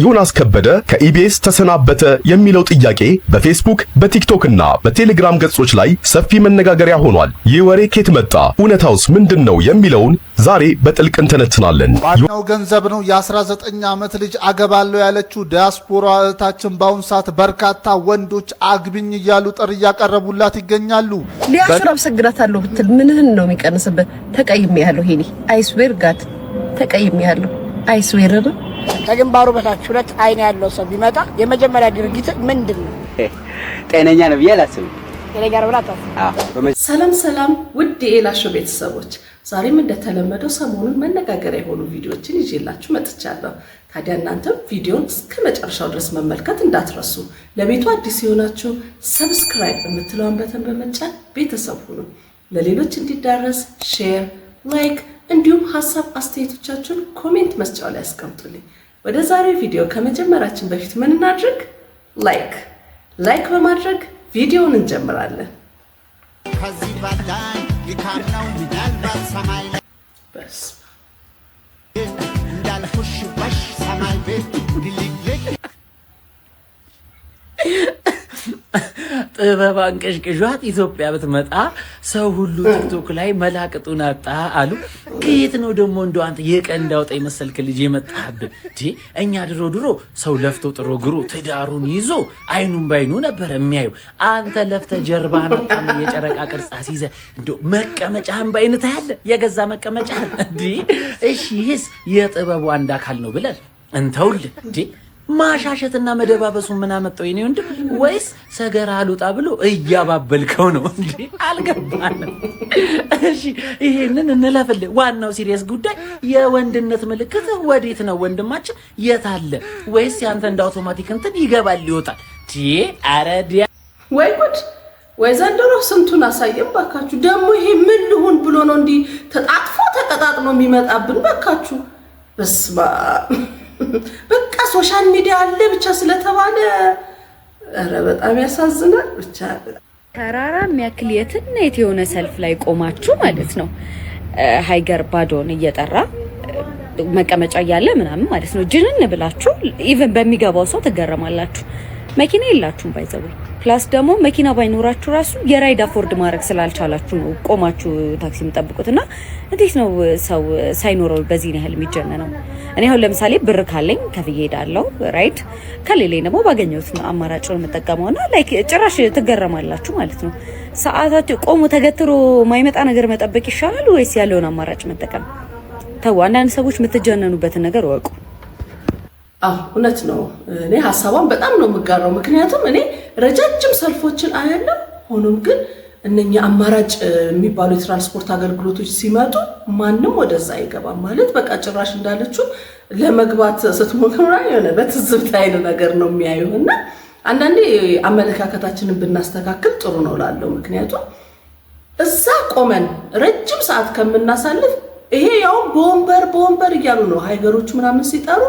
ዮናስ ከበደ ከኢቢኤስ ተሰናበተ የሚለው ጥያቄ በፌስቡክ በቲክቶክና በቴሌግራም ገጾች ላይ ሰፊ መነጋገሪያ ሆኗል። ይህ ወሬ ከየት መጣ? እውነታውስ ምንድነው? የሚለውን ዛሬ በጥልቅ እንተነትናለን። ዋናው ገንዘብ ነው። የ19 ዓመት ልጅ አገባለሁ ያለችው ዲያስፖራ እህታችን በአሁኑ ሰዓት በርካታ ወንዶች አግቢኝ እያሉ ጥሪ እያቀረቡላት ይገኛሉ። ሊያሽራብ ሰግዳታለሁ ብትል ምንህን ነው የሚቀንስበት? ተቀይሜያለሁ። ሄኒ አይስዌር ጋድ ተቀይሜያለሁ። አይስዌር ነው። ከግንባሩ በታች ሁለት አይን ያለው ሰው ቢመጣ የመጀመሪያ ድርጊት ምንድነው? ጤነኛ ነው ብዬ አላስብም። ጤነኛ ነው ብላታ። ሰላም ሰላም፣ ውድ የኤላሾ ቤተሰቦች፣ ዛሬም እንደተለመደው ሰሞኑን መነጋገሪያ የሆኑ ቪዲዮዎችን ይዤላችሁ መጥቻለሁ። ታዲያ እናንተም ቪዲዮን እስከ መጨረሻው ድረስ መመልከት እንዳትረሱ። ለቤቱ አዲስ የሆናችሁ ሰብስክራይብ የምትለውን በተን በመጫን ቤተሰብ ሁኑ። ለሌሎች እንዲዳረስ ሼር፣ ላይክ እንዲሁም ሐሳብ አስተያየቶቻችሁን ኮሜንት መስጫው ላይ አስቀምጡልኝ። ወደ ዛሬው ቪዲዮ ከመጀመራችን በፊት ምን እናድርግ? ላይክ በማድረግ ቪዲዮውን እንጀምራለን። ከዚህ በላይ ይካናው ምናልባት ሰማይ እንዳልኩሽ ባሽ ሰማይ ቤት ሊሊክ ጥበብ አንቀሽቅሿት ኢትዮጵያ ብትመጣ ሰው ሁሉ ቲክቶክ ላይ መላቅጡን አጣ አሉ። ከየት ነው ደግሞ እንደው አንተ የቀን እንዳውጣ የመሰልክ ልጅ የመጣህብን? እኛ ድሮ ሰው ለፍቶ ጥሮ ግሩ ትዳሩን ይዞ አይኑን ባይኑ ነበር የሚያዩ። አንተ ለፍተ ጀርባህን አጣም የጨረቃ ቅርጽ አስይዘህ እንደው መቀመጫህን ባይን ታያለ፣ የገዛ መቀመጫህን እሺ ይህስ የጥበቡ አንድ አካል ነው ብለን እንተውልህ ማሻሸትና መደባበሱ ምን አመጣው? የኔ ወንድም ወይስ ሰገራ አሉጣ ብሎ እያባበልከው ነው እንዴ? አልገባንም። እሺ ይሄንን እንለፍልህ። ዋናው ሲሪየስ ጉዳይ የወንድነት ምልክት ወዴት ነው ወንድማችን? የት አለ? ወይስ ያንተ እንደ አውቶማቲክ እንትን ይገባል ይወጣል? አረዲያ ወይ ጉድ! ወይ ዘንድሮ ስንቱን አሳየም ባካችሁ። ደግሞ ይሄ ምን ልሁን ብሎ ነው እንዲህ ተጣጥፎ ተቀጣጥሎ የሚመጣብን? ባካችሁ በስማ በቃ ሶሻል ሚዲያ አለ ብቻ ስለተባለ ኧረ በጣም ያሳዝናል። ብቻ ተራራ የሚያክል የትነት የሆነ ሰልፍ ላይ ቆማችሁ ማለት ነው ሃይገር ባዶን እየጠራ መቀመጫ እያለ ምናምን ማለት ነው ጅንን ብላችሁ ኢቭን በሚገባው ሰው ትገረማላችሁ። መኪና የላችሁም ባይዘው ፕላስ ደግሞ መኪና ባይኖራችሁ ራሱ የራይድ አፎርድ ማድረግ ስላልቻላችሁ ነው ቆማችሁ ታክሲ የምጠብቁትና እንዴት ነው ሰው ሳይኖረው በዚህ ያህል የሚጀነነው? እኔ አሁን ለምሳሌ ብር ካለኝ ከፍዬ ሄዳለሁ ራይድ፣ ከሌለኝ ደግሞ ባገኘሁት አማራጭ ነው የምጠቀመውና ላይክ ጭራሽ ትገረማላችሁ ማለት ነው። ሰዓታችሁ ቆሞ ተገትሮ ማይመጣ ነገር መጠበቅ ይሻላል ወይስ ያለውን አማራጭ መጠቀም? ተው፣ አንዳንድ ሰዎች የምትጀነኑበትን ነገር ወቁ። እውነት ነው። እኔ ሐሳቧን በጣም ነው የምጋራው። ምክንያቱም እኔ ረጃጅም ሰልፎችን አያለሁ። ሆኖም ግን እነኛ አማራጭ የሚባሉ የትራንስፖርት አገልግሎቶች ሲመጡ ማንም ወደዛ አይገባም። ማለት በቃ ጭራሽ እንዳለችው ለመግባት ስትሞክራ የሆነ በትዝብት አይነ ነገር ነው የሚያዩና አንዳንዴ አመለካከታችንን ብናስተካክል ጥሩ ነው ላለው። ምክንያቱም እዛ ቆመን ረጅም ሰዓት ከምናሳልፍ ይሄ ያው በወንበር እያሉ ነው ሃይገሮች ምናምን ሲጠሩ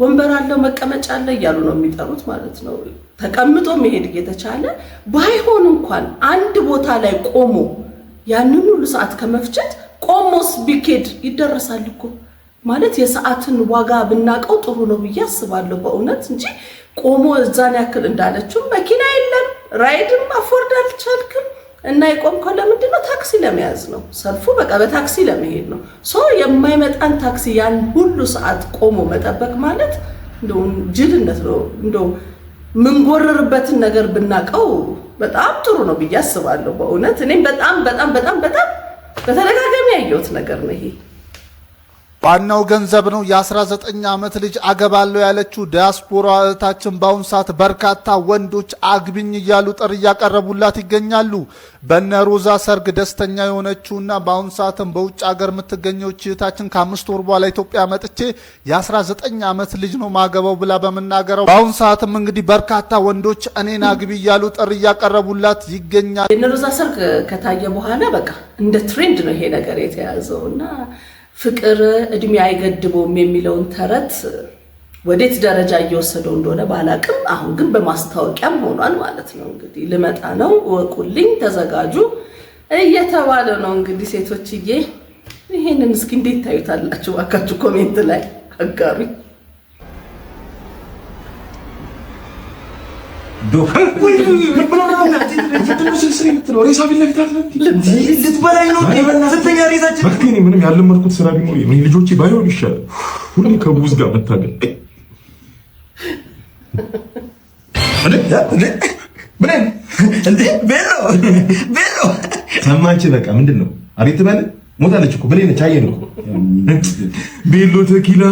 ወንበር አለው መቀመጫ አለ እያሉ ነው የሚጠሩት ማለት ነው። ተቀምጦ መሄድ እየተቻለ ባይሆን እንኳን አንድ ቦታ ላይ ቆሞ ያንን ሁሉ ሰዓት ከመፍጨት ቆሞስ ቢኬድ ይደረሳል እኮ ማለት የሰዓትን ዋጋ ብናቀው ጥሩ ነው ብዬ አስባለሁ በእውነት እንጂ ቆሞ እዛን ያክል እንዳለችው መኪና የለም ራይድም አፎርድ አልቻልክም እና የቆምከው ለምንድን ነው? ታክሲ ለመያዝ ነው። ሰልፉ በቃ በታክሲ ለመሄድ ነው። የማይመጣን ታክሲ ያን ሁሉ ሰዓት ቆሞ መጠበቅ ማለት እንደው ጅልነት ነው። እንደው ምንጎርርበትን ነገር ብናቀው በጣም ጥሩ ነው ብዬ አስባለሁ በእውነት እኔም በጣም በተደጋጋሚ ያየሁት ነገር ነው ይሄ። ዋናው ገንዘብ ነው። የ19 ዓመት ልጅ አገባለሁ ያለችው ዲያስፖራ እህታችን በአሁኑ ሰዓት በርካታ ወንዶች አግቢኝ እያሉ ጥሪ እያቀረቡላት ይገኛሉ። በነ ሮዛ ሰርግ ደስተኛ የሆነችውና በአሁኑ ሰዓትም በውጭ ሀገር የምትገኘው እህታችን ከ5 ወር በኋላ ኢትዮጵያ መጥቼ የ19 ዓመት ልጅ ነው ማገባው ብላ በመናገረው በአሁኑ ሰዓትም እንግዲህ በርካታ ወንዶች እኔን አግቢ እያሉ ጥሪ እያቀረቡላት ይገኛል። የነ ሮዛ ሰርግ ከታየ በኋላ በቃ እንደ ትሬንድ ነው ይሄ ነገር የተያዘውና ፍቅር እድሜ አይገድበውም የሚለውን ተረት ወዴት ደረጃ እየወሰደው እንደሆነ ባላቅም አሁን ግን በማስታወቂያም ሆኗል ማለት ነው። እንግዲህ ልመጣ ነው ወቁልኝ ተዘጋጁ እየተባለ ነው። እንግዲህ ሴቶችዬ ይሄንን እስኪ እንዴት ታዩታላችሁ? አካችሁ ኮሜንት ላይ አጋሩ። ምንም ያለመድኩት ስራ ቢኖር ልጆቼ ባይሆን ይሻላል። ሁሌ ከቡዝ ጋር መታገል ሰማች። በቃ ምንድን ነው አቤት በለ ሞታለች እኮ ብሌ ነች። አየን እኮ ቤሎ ተኪላ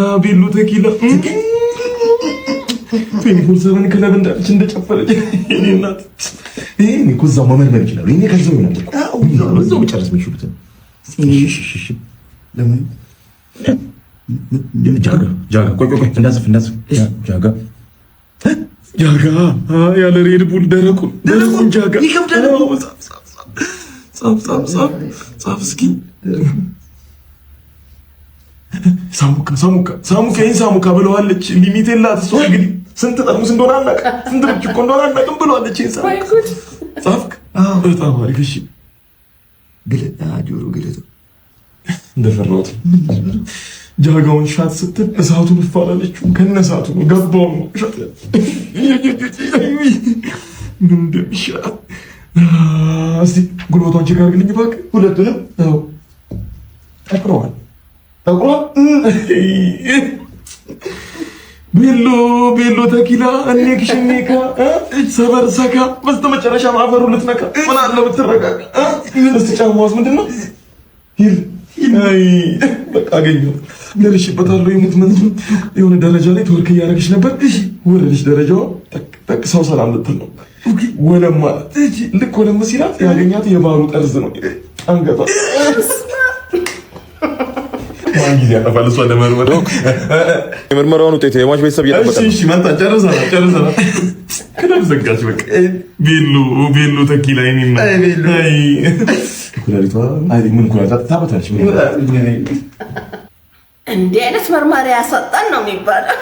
ፌኒፎር ሰቨን ክለብ እንዳለች እንደጨፈረች እኔ እናት ይሄን እኮ እዛው መመርመር ይችላል። እኔ ከዛው ይሆናል እዛው መጨረስ የሚችሉት ለምን ጃጋ ቆይ እንዳጽፍ ጃጋ ያለ ሬድ ቡል ደረቁን ጃጋ ይከብዳል። ጻፍ እስኪ ሳሙካ ብለዋለች። ሊሚት የላት እሷ እንግዲህ ስንት ጠርሙስ እንደሆነ አናውቅም፣ ስንት ብርጭቆ እንደሆነ አናውቅም ብለዋለች። ጻፍክ? በጣም አሪፍ። እሺ ግለጥ እንደፈራሁት ጃጋውን ሻት ስትል እሳቱን እፋላለችው ከነ እሳቱ ነው ገባው ነው ሻት ምን እንደሚሻል እስቲ ጉልበቷን ቼክ አድርግልኝ እባክህ። ሁለቱንም ጠቅሯል። ቤሎ ተኪላ እኔክሽኔካ ሰበርሰካ በስተመጨረሻ ማፈሩ ልትነካ ምን አለ ብትረጋጋ። እስቲ ጫማዋስ ምንድን ነው? በቃ አገኘሁ ደርሼበታለሁ። የምትመጡ የሆነ ደረጃ ላይ ተወርክ እያደረገች ነበር። ወረደች ደረጃዋ ጠቅ ሰው ሰላም ልትል ነው። ወለም ማለት ልክ ወለም ሲላት ያገኛት የባህሩ ጠርዝ ነው አንገቷ። ማን ጊዜ ያጠፋል እሷ ለመርመር የምርመራውን ውጤት የሟች ቤተሰብ እየጠበቀ ነው። እሺ መጣ ጨርሰናል። ክለብ ዘጋች። በቃ ቤሎ ተኪላ ይኔና ኩላሊቷ ምን ኩላሊቷ ታበታለች። እንዲህ አይነት መርማሪ ያሳጣን ነው የሚባለው።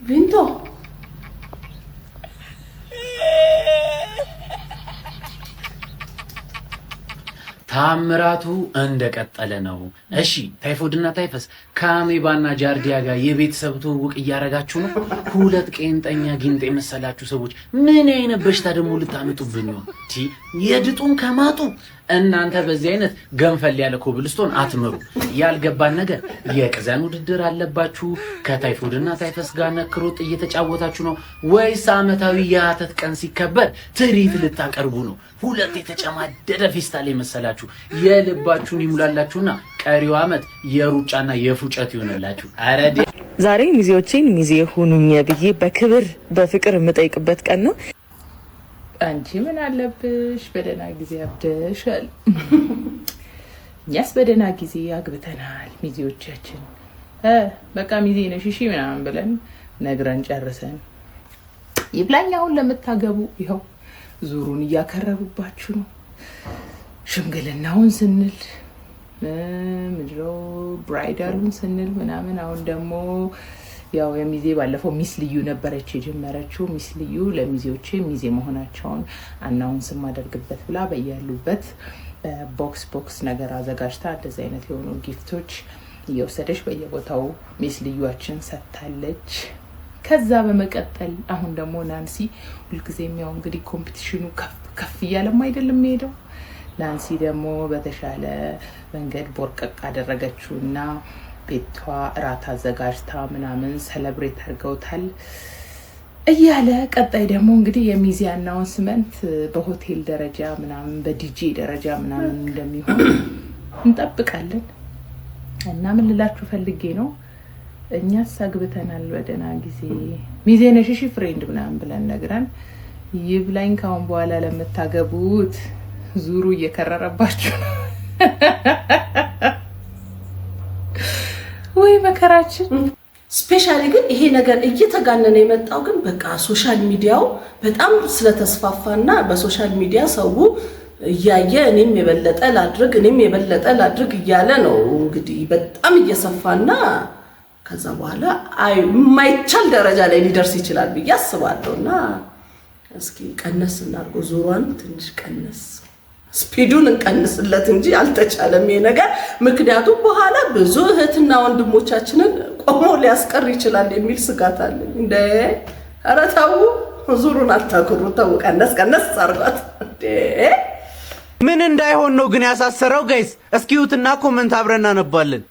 ቪንቶ ታምራቱ እንደቀጠለ ነው። እሺ ታይፎይድና ታይፈስ ከአሜባና ጃርዲያ ጋር የቤተሰብ ትውውቅ እያረጋችሁ ነው። ሁለት ቄንጠኛ ጊንጥ የመሰላችሁ ሰዎች ምን አይነት በሽታ ደግሞ ልታመጡብን ነው? የድጡን ከማጡ እናንተ በዚህ አይነት ገንፈል ያለ ኮብልስቶን አትምሩ። ያልገባን ነገር የቅዘን ውድድር አለባችሁ? ከታይፎይድና ታይፈስ ጋር ነክሮጥ እየተጫወታችሁ ነው ወይስ አመታዊ የአተት ቀን ሲከበር ትርኢት ልታቀርቡ ነው? ሁለት የተጨማደደ ፌስታል የመሰላችሁ የልባችሁን ይሙላላችሁና ቀሪው አመት የሩጫና የፉጨት ይሆንላችሁ። አረዲ ዛሬ ሚዜዎቼን ሚዜ ሁኑኝ ብዬ በክብር በፍቅር የምጠይቅበት ቀን ነው። አንቺ ምን አለብሽ በደህና ጊዜ አብደሻል። እኛስ በደህና ጊዜ አግብተናል። ሚዜዎቻችን በቃ ሚዜ ነሽ እሺ ምናምን ብለን ነግረን ጨርሰን ይብላኝ። አሁን ለምታገቡ ይኸው ዙሩን እያከረሩባችሁ ነው። ሽምግልናውን ስንል ምድረው ብራይዳሉን ስንል ምናምን አሁን ደግሞ ያው የሚዜ ባለፈው ሚስ ልዩ ነበረች የጀመረችው። ሚስ ልዩ ለሚዜዎቼ ሚዜ መሆናቸውን አናውንስ ማደርግበት ብላ በያሉበት ቦክስ ነገር አዘጋጅታ እንደዚህ አይነት የሆኑ ጊፍቶች እየወሰደች በየቦታው ሚስ ልዩአችን ሰጥታለች። ከዛ በመቀጠል አሁን ደግሞ ናንሲ ሁልጊዜም ያው እንግዲህ ኮምፒቲሽኑ ከፍ እያለም አይደለም ሄደው ናንሲ ደግሞ በተሻለ መንገድ ቦርቀቅ አደረገችውና ቤቷ እራት አዘጋጅታ ምናምን ሰለብሬት አድርገውታል እያለ ቀጣይ ደግሞ እንግዲህ የሚዜ አናውንስመንት በሆቴል ደረጃ ምናምን በዲጄ ደረጃ ምናምን እንደሚሆን እንጠብቃለን። እና ምን ልላችሁ ፈልጌ ነው እኛስ አግብተናል በደህና ጊዜ ሚዜ ነሽ እሺ ፍሬንድ ምናምን ብለን ነግረን ይብላኝ ካሁን በኋላ ለምታገቡት ዙሩ እየከረረባችሁ ነው። ወይ መከራችን። ስፔሻሊ ግን ይሄ ነገር እየተጋነነ የመጣው ግን በቃ ሶሻል ሚዲያው በጣም ስለተስፋፋና በሶሻል ሚዲያ ሰው እያየ እኔም የበለጠ ላድርግ እያለ ነው እንግዲህ በጣም እየሰፋና ከዛ በኋላ የማይቻል ደረጃ ላይ ሊደርስ ይችላል ብዬ አስባለሁና እስኪ ቀነስ እናድርገው፣ ዙሯን ትንሽ ቀነስ ስፒዱን እንቀንስለት እንጂ አልተቻለም ይሄ ነገር። ምክንያቱም በኋላ ብዙ እህትና ወንድሞቻችንን ቆሞ ሊያስቀር ይችላል የሚል ስጋት አለኝ። እንደ ኧረ ተው ዙሩን አታክሩ፣ ተው ቀነስ አርጓት እንዴ። ምን እንዳይሆን ነው ግን ያሳሰረው? ጋይስ እስኪዩትና ኮመንት አብረን እናነባለን።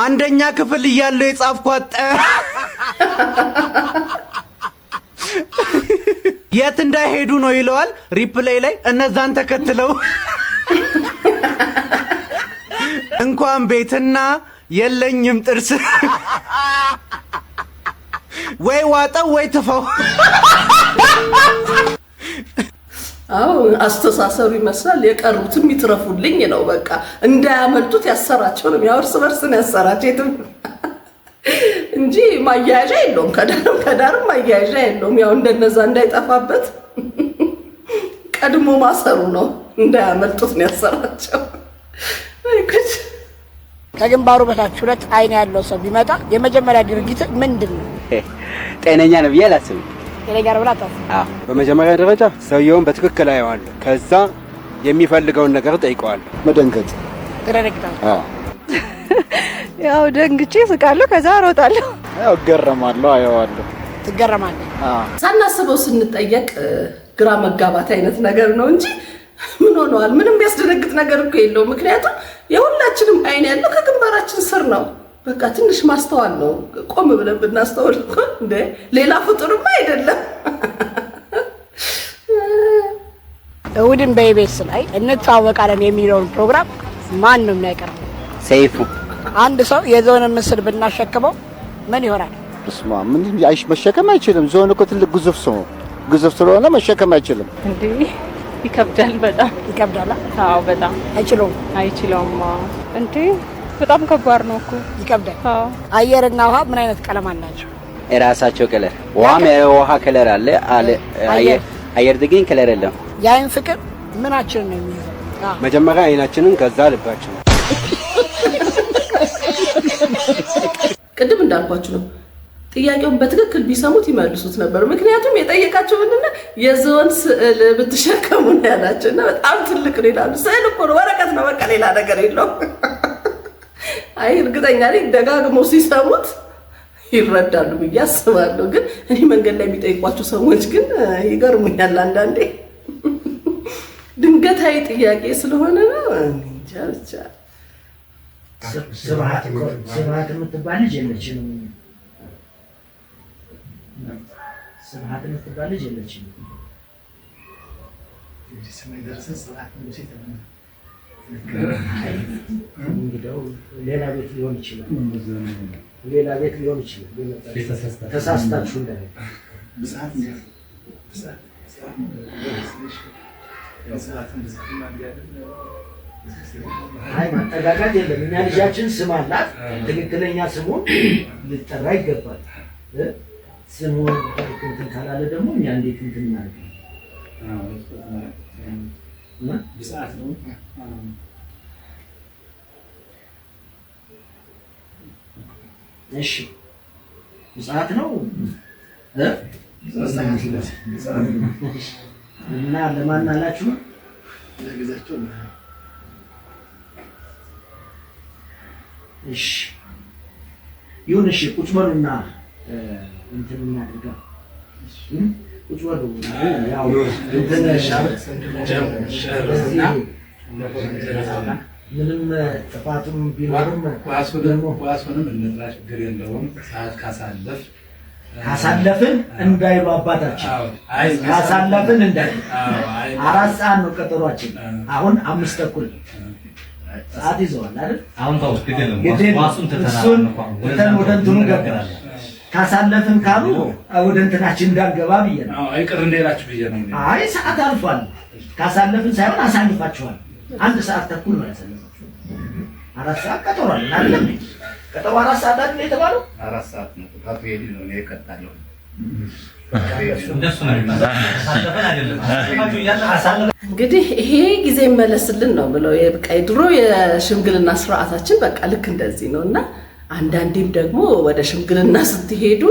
አንደኛ ክፍል እያለው የጻፍኳት የት እንዳይሄዱ ነው ይለዋል ሪፕሌይ ላይ። እነዛን ተከትለው እንኳን ቤትና የለኝም ጥርስ ወይ ዋጠው ወይ ትፈው። አዎ አስተሳሰሩ ይመስላል። የቀሩትም ይትረፉልኝ ነው በቃ እንዳያመልጡት ያሰራቸው ነው። ያው እርስ በርስ ነው ያሰራቸው እንጂ ማያያዣ የለውም። ከዳርም ማያያዣ የለውም። ያው እንደነዛ እንዳይጠፋበት ቀድሞ ማሰሩ ነው። እንዳያመልጡት ነው ያሰራቸው። ከግንባሩ በታች 2 አይን ያለው ሰው ቢመጣ የመጀመሪያ ድርጊት ምንድነው? ጤነኛ ነው ብዬ አላስብም። ጤነኛ ነው ብላታ? አዎ፣ በመጀመሪያ ደረጃ ሰውየውን በትክክል አየዋለሁ። ከዛ የሚፈልገውን ነገር ጠይቀዋለሁ። መደንገጥ ትረግጣለህ? አዎ፣ ያው ደንግጬ ስቃለሁ፣ ከዛ እሮጣለሁ። ያው እገረማለሁ፣ አየዋለሁ። ትገረማለህ? አዎ። ሳናስበው ስንጠየቅ ግራ መጋባት አይነት ነገር ነው እንጂ ምን ሆነዋል? ምንም ያስደነግጥ ነገር እኮ የለውም። ምክንያቱም የሁላችንም አይን ያለው ከግንባራችን ስር ነው። በቃ ትንሽ ማስተዋል ነው። ቆም ብለን ብናስተውል እኮ እንደ ሌላ ፍጡርማ አይደለም። እሑድን በኢቢኤስ ላይ እንተዋወቃለን የሚለውን ፕሮግራም ማን ነው የሚያቀርበው? ሰይፉ። አንድ ሰው የዞን ምስል ብናሸክመው ምን ይሆናል? እስማ ምን መሸከም አይችልም። ዞን እኮ ትልቅ ግዙፍ ሰው ግዙፍ ስለሆነ መሸከም አይችልም። እንዴ ይከብዳል፣ በጣም ይከብዳል። አዎ በጣም አይችለውም። እንዴ በጣም ከባድ ነው እኮ ይከብዳል። አዎ አየርና ውሃ ምን አይነት ቀለም አላቸው? የራሳቸው ከለር። ውሃ ከለር አለ። አየር ግን ከለር የለም። የአይን ፍቅር ምናችንን ነው የሚይዘው? መጀመሪያ አይናችንን ከዛ ልባችንን። ቅድም እንዳልኳችሁ ነው። ጥያቄውን በትክክል ቢሰሙት ይመልሱት ነበር። ምክንያቱም የጠየቃቸው ምንድነው የዞን ስዕል ብትሸከሙ ነው ያላቸው እና በጣም ትልቅ ነው ይላሉ። ስዕል እኮ ነው፣ ወረቀት ነው፣ በቃ ሌላ ነገር የለውም። አይ እርግጠኛ ነኝ ደጋግሞ ሲሰሙት ይረዳሉ ብዬ አስባለሁ። ግን እኔ መንገድ ላይ የሚጠይቋቸው ሰዎች ግን ይገርሙኛል አንዳንዴ። ድንገታዊ ጥያቄ ስለሆነ ነው እንጃ ብቻ። ስብሐት የምትባል ልጅ የለችም። ስብሐት የምትባል ልጅ የለችም። እንግዲያው ሌላ ቤት ሊሆን ይችላል። ተሳስታችሁ እንዳለ አይ ማጠጋጋት የለም። እኛ ልጃችን ስም አላት። ትክክለኛ ስሙን ልጠራ ይገባል። ስሙን እንትን ካላለ ደግሞ እኛ እንዴት እንትን እናድርግ? ብፅዓት ነው። እሺ ብፅዓት ነው እና ለማን አላችሁ? እሺ ይሁን። እሺ ቁጭ በሉና እንትን እናድርጋ። ቁጭ በሉ። ያው እንትን ምንም ጥፋቱም ቢኖርም ኳሱንም እንጥራ፣ ችግር የለውም። ሰዓት ካሳለፍን እንዳይሉ አባታችን ካሳለፍን እንዳይሉ 4 ሰዓት ነው ቀጠሯችን። አሁን 5 ተኩል ሰዓት ይዘዋል አይደል? አሁን ታውስ ግዴለም ኳሱን ተተናን ወደ እንትኑ ገባል። ካሳለፍን ካሉ ወደ እንትናችን እንዳንገባ ብዬ ነው። አይ ቅር እንደላችሁ ብዬ ነው። አይ ሰዓት አልፏል። ካሳለፍን ሳይሆን አሳልፋችኋል። 1 ሰዓት ተኩል ነው ያሳለፋችሁ። 4 ሰዓት ቀጠሯል አይደል? ቀጠሮ 4 ሰዓት አይደል የተባለው? 4 ሰዓት ነው። ታቱ ሄዲ ነው የቀጣለው። እንግዲህ ይሄ ጊዜ መለስልን ነው ብለው በቃ ድሮ የሽምግልና ስርዓታችን በቃ ልክ እንደዚህ ነውና አንዳንዴም ደግሞ ወደ ሽምግልና ስትሄዱ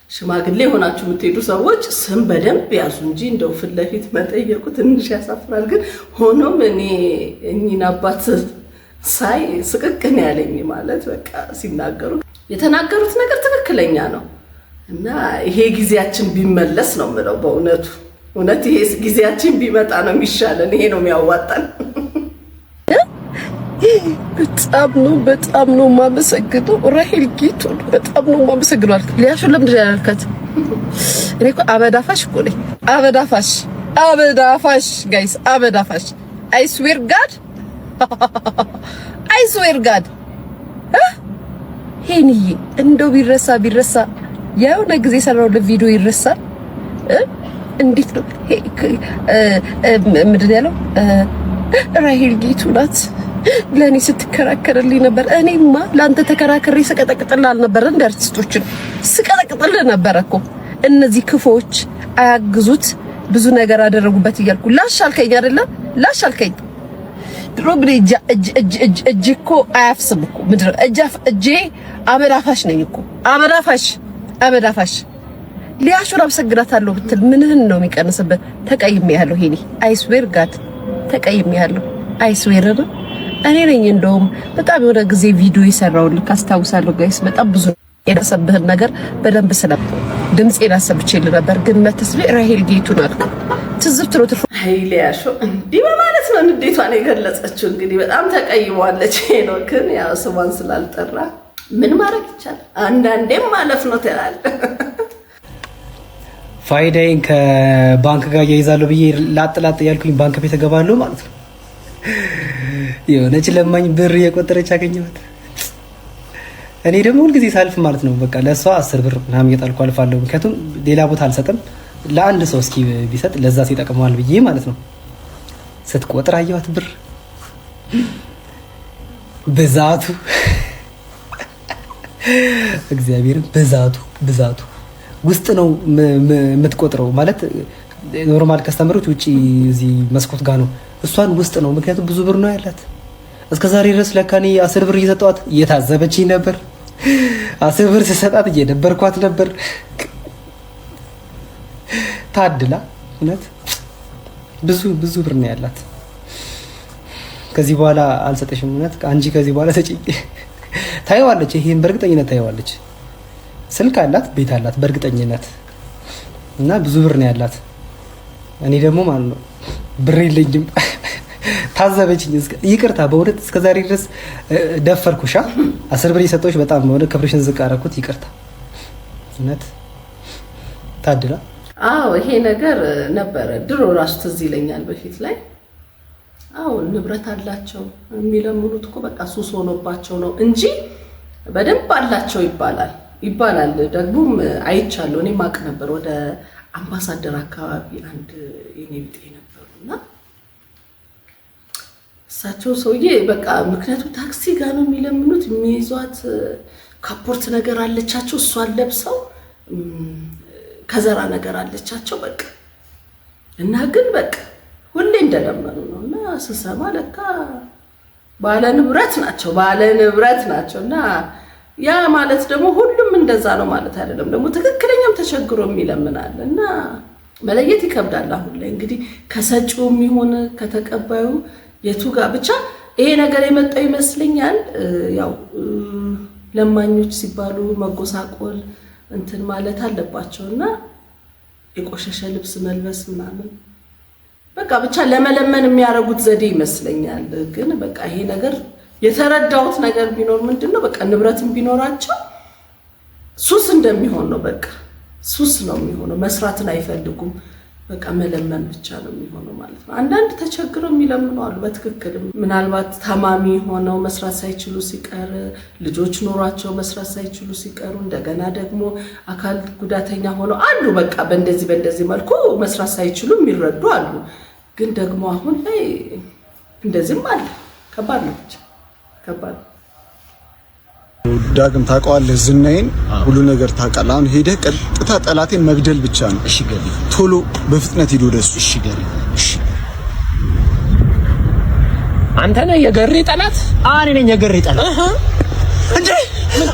ሽማግሌ ሆናችሁ የምትሄዱ ሰዎች ስም በደንብ ያዙ እንጂ እንደው ፊት ለፊት መጠየቁ ትንሽ ያሳፍራል። ግን ሆኖም እኔ እኚህን አባት ሳይ ስቅቅን ያለኝ ማለት በቃ ሲናገሩ የተናገሩት ነገር ትክክለኛ ነው እና ይሄ ጊዜያችን ቢመለስ ነው የምለው። በእውነት ይሄ ጊዜያችን ቢመጣ ነው የሚሻለን። ይሄ ነው የሚያዋጣን። በጣም ነው የማመሰግነው ራሄል ጌቱን በጣም ነው የማመሰግነው። ሊያሹን ለምንድን ያልካት? እኔ እኮ አበዳፋሽ እኮ ነኝ። አበዳፋሽ ጋይስ፣ አበዳፋሽ አይ ስዌር ጋድ ሄኒዬ እንደው ቢረሳ የሆነ ጊዜ ሰራው ለቪዲዮ ይረሳል። እንዴት ነው ምንድን ያለው? ራሄል ጌቱ ናት ለኔ ስትከራከርልኝ ነበር። እኔማ ላንተ ተከራከሬ ስቀጠቅጥልህ አልነበረ? እንደ አርቲስቶችን ስቀጠቅጥልህ ነበር እኮ። እነዚህ ክፎች አያግዙት ብዙ ነገር አደረጉበት እያልኩ ላሽ አልከኝ አይደለ? ላሽ አልከኝ። ድሮ ግን እጅ እኮ አያፍስም እኮ ምድር እጄ አበዳፋሽ ነኝ እኮ አበዳፋሽ። ሊያሹን አመሰግናታለሁ ብትል ምንህን ነው የሚቀንስበት? ተቀይሜያለሁ ሄኒ አይስዌር ጋድ ተቀይሜያለሁ። አይስዌር ነው እኔ ነኝ። እንደውም በጣም የሆነ ጊዜ ቪዲዮ የሰራውልክ አስታውሳለሁ ጋይስ። በጣም ብዙ የደረሰብህን ነገር በደንብ ስለምተው ድምጼን አሰብቼልህ ነበር፣ ግን መተስለ ራሄል ጌቱን አልኩ። ትዝብት ነው ትርፉ ሊያሾ እንዲህ በማለት ነው ንዴቷን የገለጸችው። እንግዲህ በጣም ተቀይሟለች። ነው ግን ያው ስሟን ስላልጠራ ምን ማድረግ ይቻላል? አንዳንዴም ማለፍ ነው ትላለህ። ፋይዳዬን ከባንክ ጋር እያይዛለሁ ብዬ ላጥ ያልኩኝ ባንክ ቤት እገባለሁ ማለት ነው። የሆነች ለማኝ ብር እየቆጠረች አገኘኋት። እኔ ደግሞ ሁልጊዜ ሳልፍ ማለት ነው በቃ ለእሷ 10 ብር ምናምን እየጣልኩ አልፋለሁ። ምክንያቱም ሌላ ቦታ አልሰጥም፣ ለአንድ ሰው እስኪ ቢሰጥ ለዛ ሲጠቅመዋል ብዬ ማለት ነው። ስትቆጥር አየኋት ብር ብዛቱ እግዚአብሔርን ብዛቱ ውስጥ ነው የምትቆጥረው። ማለት ኖርማል ከስተመሮች ውጪ እዚህ መስኮት ጋር ነው፣ እሷን ውስጥ ነው። ምክንያቱም ብዙ ብር ነው ያላት። እስከ ዛሬ ድረስ ለካ እኔ 10 ብር እየሰጠኋት እየታዘበችኝ ነበር። 10 ብር ስሰጣት እየደበርኳት ነበር። ታድላ እውነት ብዙ ብር ነው ያላት። ከዚህ በኋላ አልሰጠሽም እውነት አንቺ ከዚህ በኋላ ሰጪኝ። ታየዋለች፣ ይሄን በእርግጠኝነት ታየዋለች። ስልክ አላት፣ ቤት አላት በእርግጠኝነት እና ብዙ ብር ነው ያላት። እኔ ደግሞ ማለት ነው ብር የለኝም። ታዘበችኝ። ይቅርታ በእውነት እስከዛሬ ድረስ ደፈርኩሻ። 10 ብር የሰጠሁሽ በጣም በእውነት ክብርሽን ዝቅ አደረኩት። ይቅርታ እውነት ታድላ። አዎ ይሄ ነገር ነበረ ድሮ ራሱ ትዝ ይለኛል በፊት ላይ። አዎ ንብረት አላቸው የሚለምኑት እኮ በቃ ሱስ ሆኖባቸው ነው እንጂ በደንብ አላቸው ይባላል። ደግሞም አይቻለሁ። እኔ ማቅ ነበር ወደ አምባሳደር አካባቢ አንድ የኔ ቢጤ ነበሩና እሳቸው ሰውዬ በቃ ምክንያቱም ታክሲ ጋር ነው የሚለምኑት፣ የሚይዟት ካፖርት ነገር አለቻቸው፣ እሷን ለብሰው ከዘራ ነገር አለቻቸው በቃ እና ግን በቃ ሁሌ እንደለመኑ ነው። እና ስሰማ ለካ ባለ ንብረት ናቸው። እና ያ ማለት ደግሞ ሁሉም እንደዛ ነው ማለት አይደለም። ደግሞ ትክክለኛም ተቸግሮ የሚለምናል እና መለየት ይከብዳል። አሁን ላይ እንግዲህ ከሰጪውም ይሁን ከተቀባዩ የቱ ጋር ብቻ ይሄ ነገር የመጣው ይመስለኛል። ያው ለማኞች ሲባሉ መጎሳቆል እንትን ማለት አለባቸውና የቆሸሸ ልብስ መልበስ ምናምን በቃ ብቻ ለመለመን የሚያረጉት ዘዴ ይመስለኛል። ግን በቃ ይሄ ነገር የተረዳሁት ነገር ቢኖር ምንድነው በቃ ንብረትም ቢኖራቸው ሱስ እንደሚሆን ነው። በቃ ሱስ ነው የሚሆነው። መስራትን አይፈልጉም። በቃ መለመን ብቻ ነው የሚሆነው ማለት ነው። አንዳንድ ተቸግረው የሚለምኑ አሉ። በትክክል ምናልባት ታማሚ ሆነው መስራት ሳይችሉ ሲቀር፣ ልጆች ኖሯቸው መስራት ሳይችሉ ሲቀሩ፣ እንደገና ደግሞ አካል ጉዳተኛ ሆነው አሉ። በቃ በእንደዚህ መልኩ መስራት ሳይችሉ የሚረዱ አሉ። ግን ደግሞ አሁን ላይ እንደዚህም አለ። ከባድ ነው፣ ብቻ ከባድ። ዳግም ታውቀዋለህ፣ ዝናዬን ሁሉ ነገር ታውቃለህ። አሁን ሄደህ ቀጥታ ጠላቴን መግደል ብቻ ነው። እሺ ገሪ፣ ቶሎ በፍጥነት ሂድ ወደሱ። እሺ ገሪ፣ እሺ። አንተ ነህ የገሪ ጠላት? እኔ ነኝ የገሪ ጠላት። እንዴ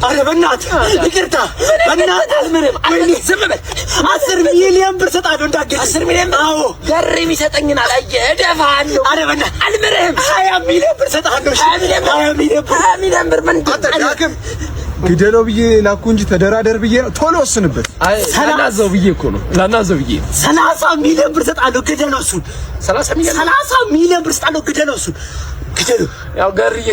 አረ በእናትህ ይቅርታ በእናትህ አልምርም ወይኔ ዝም በል 10 ሚሊዮን ብር ሰጣለሁ እንዳገኝ 10 ሚሊዮን አዎ ገሪ የሚሰጠኝና አላየ ደፋለሁ አረ በእናትህ አልምርም 20 ሚሊዮን ብር ሰጣለሁ 20 ሚሊዮን ብር ምን አታዳክም ግደለው ብዬ ላኩ እንጂ ተደራደር ብዬ ቶሎ ወስንበት ሰላሳው ብዬ እኮ ነው ላናዘው ብዬ 30 ሚሊዮን ብር ሰጣለሁ ግደለው እሱን 30 ሚሊዮን ብር ሰጣለሁ ግደለው እሱን ግደለው ያው ገርዬ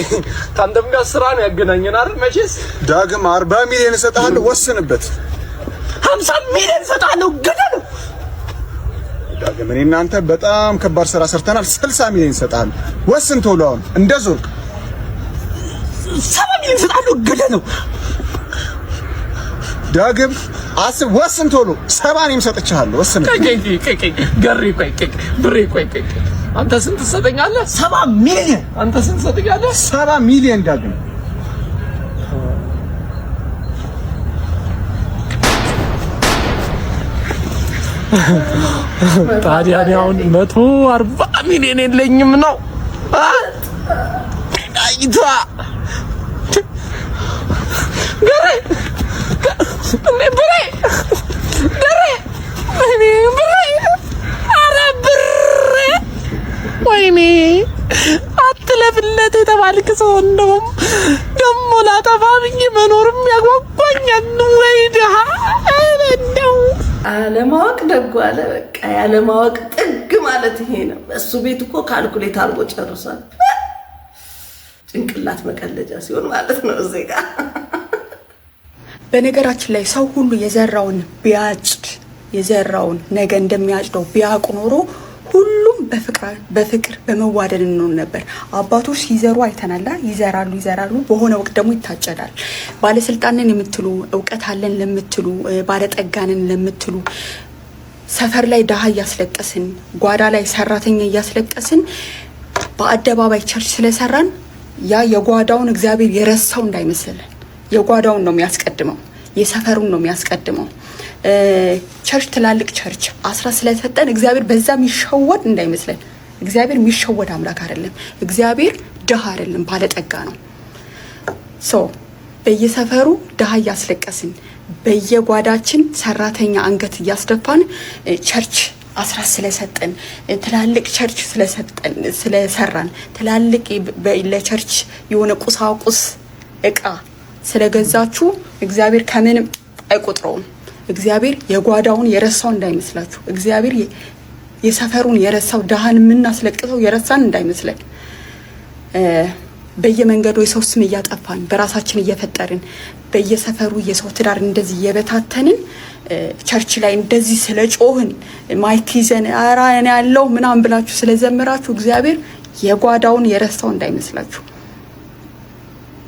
ታንተም ጋር ስራ ነው ያገናኘን አይደል መቼስ ዳግም 40 ሚሊዮን ሰጣለሁ ወስንበት 50 ሚሊዮን ሰጣለሁ ግደለው ዳግም እኔ እናንተ በጣም ከባድ ስራ ሰርተናል 60 ሚሊዮን ሰጣለሁ ወስን ቶሎ አሁን እንደዞርክ 7 ሚሊዮን ሰጣለሁ ግደለው ዳግም አስብ ወስን ቶሎ 70 እኔም ሰጥቻለሁ ወስን ገሪ ቆይ ብሬ ቆይ አንተ ስንት ትሰጠኛለህ 7 ሚሊዮን አንተ ስንት ትሰጠኛለህ 7 ሚሊዮን ዳግም ታዲያ እኔ አሁን 140 ሚሊዮን የለኝም ነው አይታ ገሬ ብሬ ኧረ ብሬ ወይኔ አትለፍለት የተባልክ ሰው እንደውም ደግሞ ላጠፋ ብዬ መኖርም ያጓጓኛል ወይ ድሃ እንደው አለማወቅ ደጉ አለ በቃ ያለማወቅ ጥግ ማለት ይሄ ነው እሱ ቤት እኮ ካልኩሌት አድርጎ ጨርሷል ጭንቅላት መቀለጃ ሲሆን ማለት ነው እዚህ ጋር በነገራችን ላይ ሰው ሁሉ የዘራውን ቢያጭድ የዘራውን ነገ እንደሚያጭደው ቢያውቅ ኖሮ ሁሉም በፍቅር በመዋደድ እንሆን ነበር አባቶች ሲዘሩ አይተናላ ይዘራሉ በሆነ ወቅት ደግሞ ይታጨዳል ባለስልጣንን የምትሉ ዕውቀት አለን ለምትሉ ባለጠጋንን ለምትሉ ሰፈር ላይ ዳሃ ያስለቀስን ጓዳ ላይ ሰራተኛ ያስለቀስን በአደባባይ ቸርች ስለሰራን ያ የጓዳውን እግዚአብሔር የረሳው እንዳይመስልን የጓዳውን ነው የሚያስቀድመው የሰፈሩን ነው የሚያስቀድመው ቸርች ትላልቅ ቸርች አስራ ስለሰጠን እግዚአብሔር በዛ የሚሸወድ እንዳይመስልን እግዚአብሔር የሚሸወድ አምላክ አይደለም እግዚአብሔር ድሃ አይደለም ባለጠጋ ነው በየሰፈሩ ድሃ ያስለቀስን በየጓዳችን ሰራተኛ አንገት ያስደፋን ቸርች አስራ ስለሰጠን ትላልቅ ቸርች ስለሰጠን ስለሰራን ትላልቅ ለቸርች የሆነ ቁሳቁስ እቃ ስለገዛችሁ እግዚአብሔር ከምንም አይቆጥረውም እግዚአብሔር የጓዳውን የረሳው እንዳይመስላችሁ እግዚአብሔር የሰፈሩን የረሳው ዳሃን ምናስለቅሰው የረሳን እንዳይመስለን በየመንገዱ የሰው ስም እያጠፋን በራሳችን እየፈጠርን በየሰፈሩ የሰው ትዳር እንደዚህ የበታተንን ቸርች ላይ እንደዚህ ስለጮህን ማይክ ይዘን አራና ያለው ምናም ብላችሁ ስለዘመራችሁ እግዚአብሔር የጓዳውን የረሳው እንዳይመስላችሁ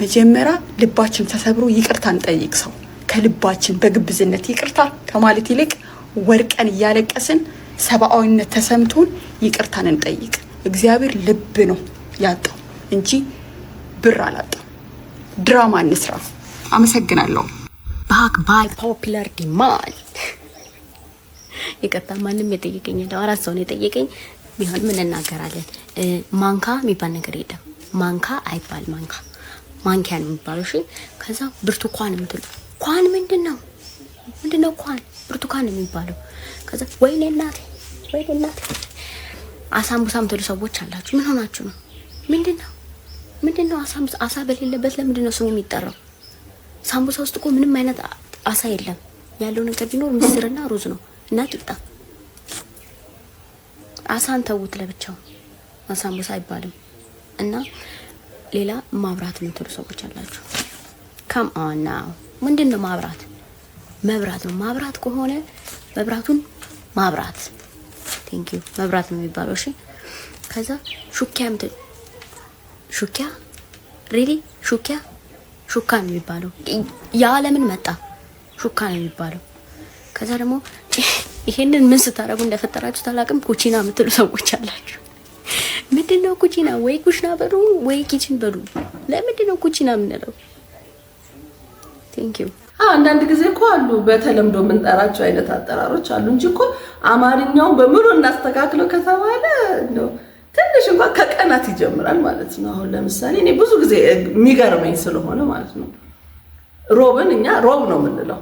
መጀመሪያ ልባችን ተሰብሮ ይቅርታን ጠይቅ ሰው ከልባችን በግብዝነት ይቅርታ ከማለት ይልቅ ወርቀን ያለቀስን ሰባዊነት ተሰምቶን ይቅርታን እንጠይቅ እግዚአብሔር ልብ ነው ያጣው እንጂ ብር አላጣም ድራማ እንስራ አመሰግናለሁ ባክ ባይ ፖፑላር ዲማንድ ይቅርታ ማንም የጠየቀኝ እንደው አራት ሰው ነው የጠየቀኝ ቢሆን ምን እናገራለን ማንካ የሚባል ነገር የለም ማንካ አይባል ማንኪያ ነው የሚባለው እሺ ከዛ ብርቱካን የምትሉ ኳን ምንድነው ኳን ብርቱካን ነው የሚባለው ከዛ ወይኔ እናቴ አሳምቡሳ የምትሉ ሰዎች አላችሁ ምን ሆናችሁ ነው ምንድነው አሳ በሌለበት ለምንድነው ስሙ የሚጠራው ሳምቡሳ ውስጥ እኮ ምንም አይነት አሳ የለም ያለው ነገር ቢኖር ምስርና ሩዝ ነው እና ቂጣ አሳን ተውት ለብቻው አሳምቡሳ አይባልም እና ሌላ ማብራት የምትሉ ሰዎች አላችሁ ካም ኦን ናው ምንድነው መብራት ነው ማብራት ከሆነ መብራቱን ማብራት ቴንክ ዩ መብራት ነው የሚባለው እሺ ከዛ ሹኪያ ሪሊ ሹካ ነው የሚባለው ያለምን መጣ ሹካ ነው የሚባለው ከዛ ደግሞ ይሄንን ምን ስታረጉ እንደፈጠራችሁ ታላቅም ኩቺና የምትሉ ሰዎች አላችሁ ምንድነው ኩቺና ወይ ኩሽና በሉ ወይ ኪችን በሉ ለምንድነው ኩቺና የምንለው ቴንክ ዩ አንዳንድ ጊዜ እኮ አሉ በተለምዶ የምንጠራቸው አይነት አጠራሮች አሉ እንጂ እኮ አማርኛውን በሙሉ እናስተካክለው ከተባለ ነው ትንሽ እንኳን ከቀናት ይጀምራል ማለት ነው። አሁን ለምሳሌ እኔ ብዙ ጊዜ የሚገርመኝ ስለሆነ ማለት ነው ሮብን እኛ ሮብ ነው የምንለው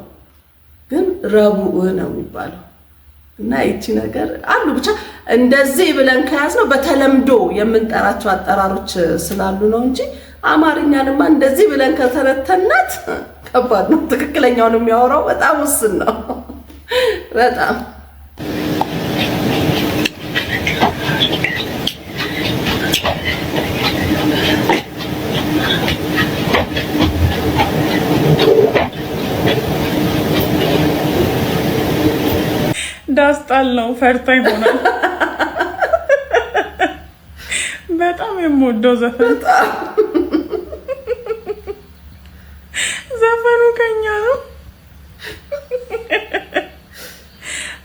ግን ረቡዕ ነው የሚባለው እና ይቺ ነገር አሉ ብቻ እንደዚህ ብለን ከያዝነው በተለምዶ የምንጠራቸው አጠራሮች ስላሉ ነው እንጂ አማርኛንማ እንደዚህ ብለን ከተነተናት ከባድ ነው። ትክክለኛውን የሚያወራው በጣም ውስን ነው በጣም ዳስጣል ነው ፈርታ ይሆናል። በጣም የምወደው ዘፈኑ ከኛ ነው።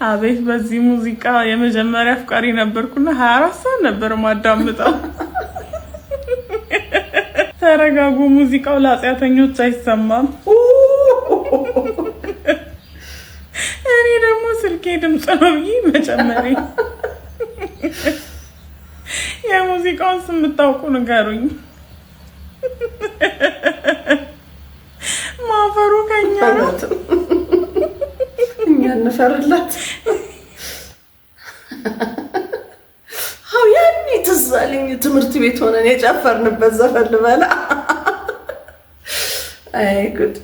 አቤት በዚህ ሙዚቃ የመጀመሪያ አፍቃሪ ነበርኩና 24 ሰዓት ነበር ማዳምጠው። ተረጋጉ፣ ሙዚቃው ለኃጢአተኞች አይሰማም። እኔ ደግሞ ስልኬ ድምጽ ነው ብዬ መጨመሪ። የሙዚቃውን ስም የምታውቁ ንገሩኝ። ማፈሩ ከኛ ነው። እኛ እንፈርላት። አው ያኔ ትዝ አለኝ ትምህርት ቤት ሆነን የጨፈርንበት ዘፈን ልበላ። አይ ጉድ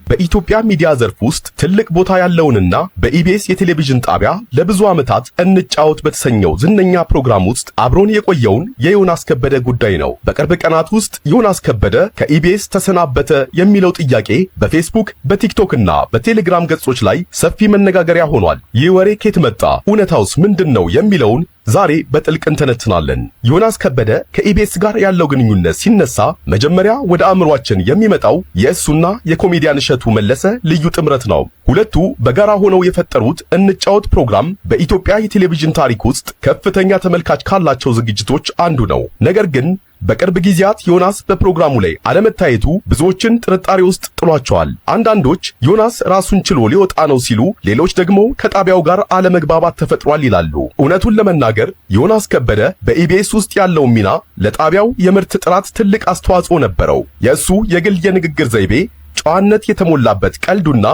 በኢትዮጵያ ሚዲያ ዘርፍ ውስጥ ትልቅ ቦታ ያለውንና በኢቢኤስ የቴሌቪዥን ጣቢያ ለብዙ ዓመታት እንጫወት በተሰኘው ዝነኛ ፕሮግራም ውስጥ አብሮን የቆየውን የዮናስ ከበደ ጉዳይ ነው። በቅርብ ቀናት ውስጥ ዮናስ ከበደ ከኢቢኤስ ተሰናበተ የሚለው ጥያቄ በፌስቡክ በቲክቶክና በቴሌግራም ገጾች ላይ ሰፊ መነጋገሪያ ሆኗል። ይህ ወሬ ከየት መጣ? እውነታውስ ምንድነው? የሚለውን ዛሬ በጥልቅ እንተነትናለን። ዮናስ ከበደ ከኢቢኤስ ጋር ያለው ግንኙነት ሲነሳ መጀመሪያ ወደ አእምሯችን የሚመጣው የእሱና የኮሜዲያን እሸቱ መለሰ ልዩ ጥምረት ነው። ሁለቱ በጋራ ሆነው የፈጠሩት እንጫወት ፕሮግራም በኢትዮጵያ የቴሌቪዥን ታሪክ ውስጥ ከፍተኛ ተመልካች ካላቸው ዝግጅቶች አንዱ ነው። ነገር ግን በቅርብ ጊዜያት ዮናስ በፕሮግራሙ ላይ አለመታየቱ ብዙዎችን ጥርጣሬ ውስጥ ጥሏቸዋል። አንዳንዶች ዮናስ ራሱን ችሎ ሊወጣ ነው ሲሉ፣ ሌሎች ደግሞ ከጣቢያው ጋር አለመግባባት ተፈጥሯል ይላሉ። እውነቱን ለመናገር ዮናስ ከበደ በኢቢኤስ ውስጥ ያለው ሚና ለጣቢያው የምርት ጥራት ትልቅ አስተዋጽኦ ነበረው። የእሱ የግል የንግግር ዘይቤ፣ ጨዋነት የተሞላበት ቀልዱና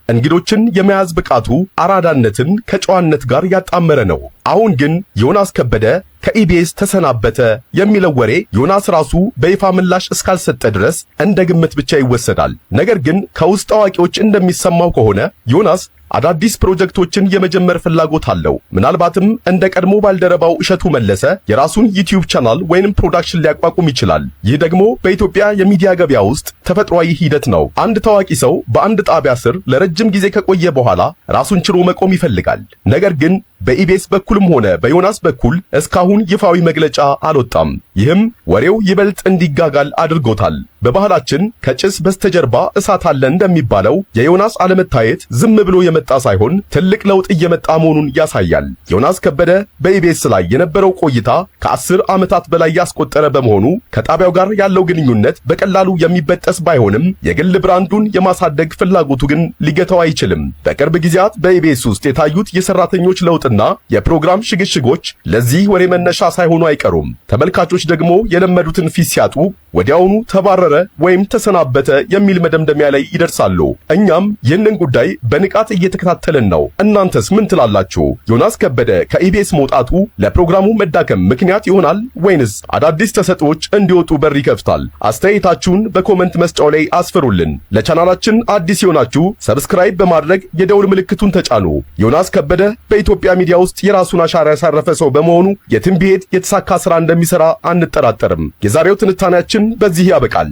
እንግዶችን የመያዝ ብቃቱ አራዳነትን ከጨዋነት ጋር ያጣመረ ነው። አሁን ግን ዮናስ ከበደ ከኢቢኤስ ተሰናበተ የሚለው ወሬ ዮናስ ራሱ በይፋ ምላሽ እስካልሰጠ ድረስ እንደ ግምት ብቻ ይወሰዳል። ነገር ግን ከውስጥ አዋቂዎች እንደሚሰማው ከሆነ ዮናስ አዳዲስ ፕሮጀክቶችን የመጀመር ፍላጎት አለው። ምናልባትም እንደ ቀድሞ ባልደረባው እሸቱ መለሰ የራሱን ዩቲዩብ ቻናል ወይንም ፕሮዳክሽን ሊያቋቁም ይችላል። ይህ ደግሞ በኢትዮጵያ የሚዲያ ገበያ ውስጥ ተፈጥሯዊ ሂደት ነው። አንድ ታዋቂ ሰው በአንድ ጣቢያ ስር ለረጅም ጊዜ ከቆየ በኋላ ራሱን ችሎ መቆም ይፈልጋል። ነገር ግን በኢቢኤስ በኩልም ሆነ በዮናስ በኩል እስካሁን ይፋዊ መግለጫ አልወጣም። ይህም ወሬው ይበልጥ እንዲጋጋል አድርጎታል። በባህላችን ከጭስ በስተጀርባ እሳት አለ እንደሚባለው የዮናስ አለመታየት ዝም ብሎ የመጣ ሳይሆን ትልቅ ለውጥ እየመጣ መሆኑን ያሳያል። ዮናስ ከበደ በኢቢኤስ ላይ የነበረው ቆይታ ከ10 ዓመታት በላይ ያስቆጠረ በመሆኑ ከጣቢያው ጋር ያለው ግንኙነት በቀላሉ የሚበጠስ ባይሆንም የግል ብራንዱን የማሳደግ ፍላጎቱ ግን ሊገታው አይችልም። በቅርብ ጊዜያት በኢቢኤስ ውስጥ የታዩት የሰራተኞች ለውጥና የፕሮግራም ሽግሽጎች ለዚህ ወሬ መነሻ ሳይሆኑ አይቀሩም። ተመልካቾች ደግሞ የለመዱትን ፊት ሲያጡ ወዲያውኑ ተባረረ ወይም ተሰናበተ የሚል መደምደሚያ ላይ ይደርሳሉ። እኛም ይህንን ጉዳይ በንቃት እየተከታተልን ነው። እናንተስ ምን ትላላችሁ? ዮናስ ከበደ ከኢቢኤስ መውጣቱ ለፕሮግራሙ መዳከም ምክንያት ይሆናል ወይንስ አዳዲስ ተሰጥኦዎች እንዲወጡ በር ይከፍታል? አስተያየታችሁን በኮመንት መስጫው ላይ አስፍሩልን። ለቻናላችን አዲስ የሆናችሁ ሰብስክራይብ በማድረግ የደውል ምልክቱን ተጫኑ። ዮናስ ከበደ በኢትዮጵያ ሚዲያ ውስጥ የራሱን አሻራ ያሳረፈ ሰው በመሆኑ የትም ቢሄድ የተሳካ ስራ እንደሚሰራ አንጠራጠርም። የዛሬው ትንታኔያችን በዚህ ያበቃል።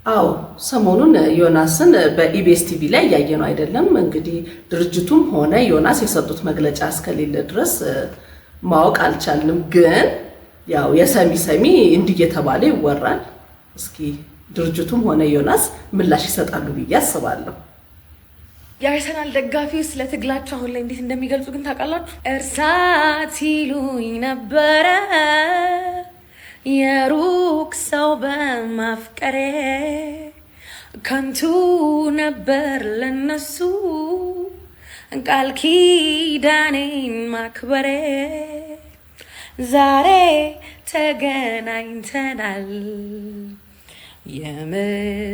አዎ ሰሞኑን ዮናስን በኢቢኤስ ቲቪ ላይ ያየነው አይደለም። እንግዲህ ድርጅቱም ሆነ ዮናስ የሰጡት መግለጫ እስከሌለ ድረስ ማወቅ አልቻልንም። ግን ያው የሰሚ እንዲህ እየተባለ ይወራል። እስኪ ድርጅቱም ሆነ ዮናስ ምላሽ ይሰጣሉ ብዬ አስባለሁ። የአርሰናል ደጋፊዎች ስለ ትግላቸው አሁን ላይ እንዴት እንደሚገልጹ ግን ታውቃላችሁ? እርሳት ይሉኝ ነበረ የሩቅ ሰው በማፍቀሬ ከንቱ ነበር ለነሱ ቃል ኪዳኔን ማክበሬ ዛሬ ተገናኝተናል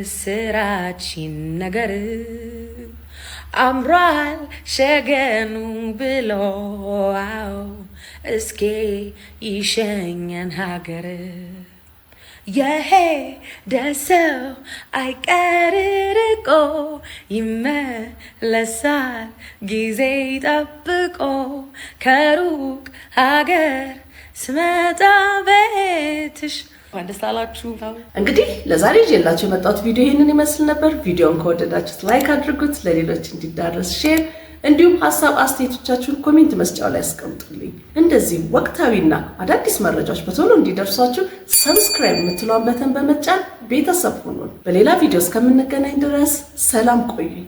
የምስራችን ነገር አምሯል ሸገኑ ብሎ እስኪ ይሸኘን ሀገር የሄደ ሰው አይቀር ርቆ ይመለሳል ጊዜ ጠብቆ ከሩቅ ሀገር ስመጣ ቤትሽ ደስ አላችሁ። እንግዲህ ለዛሬ ይዤላችሁ የመጣሁት ቪዲዮ ይህንን ይመስል ነበር። ቪዲዮን ከወደዳችሁት ላይክ አድርጉት፣ ለሌሎች እንዲዳረስ ሼር፣ እንዲሁም ሀሳብ አስተያየቶቻችሁን ኮሜንት መስጫው ላይ አስቀምጡልኝ። እንደዚህ ወቅታዊና አዳዲስ መረጃዎች በቶሎ እንዲደርሷችሁ ሰብስክራይብ የምትለውን በተን በመጫን ቤተሰብ ሁኑን። በሌላ ቪዲዮ እስከምንገናኝ ድረስ ሰላም ቆዩኝ።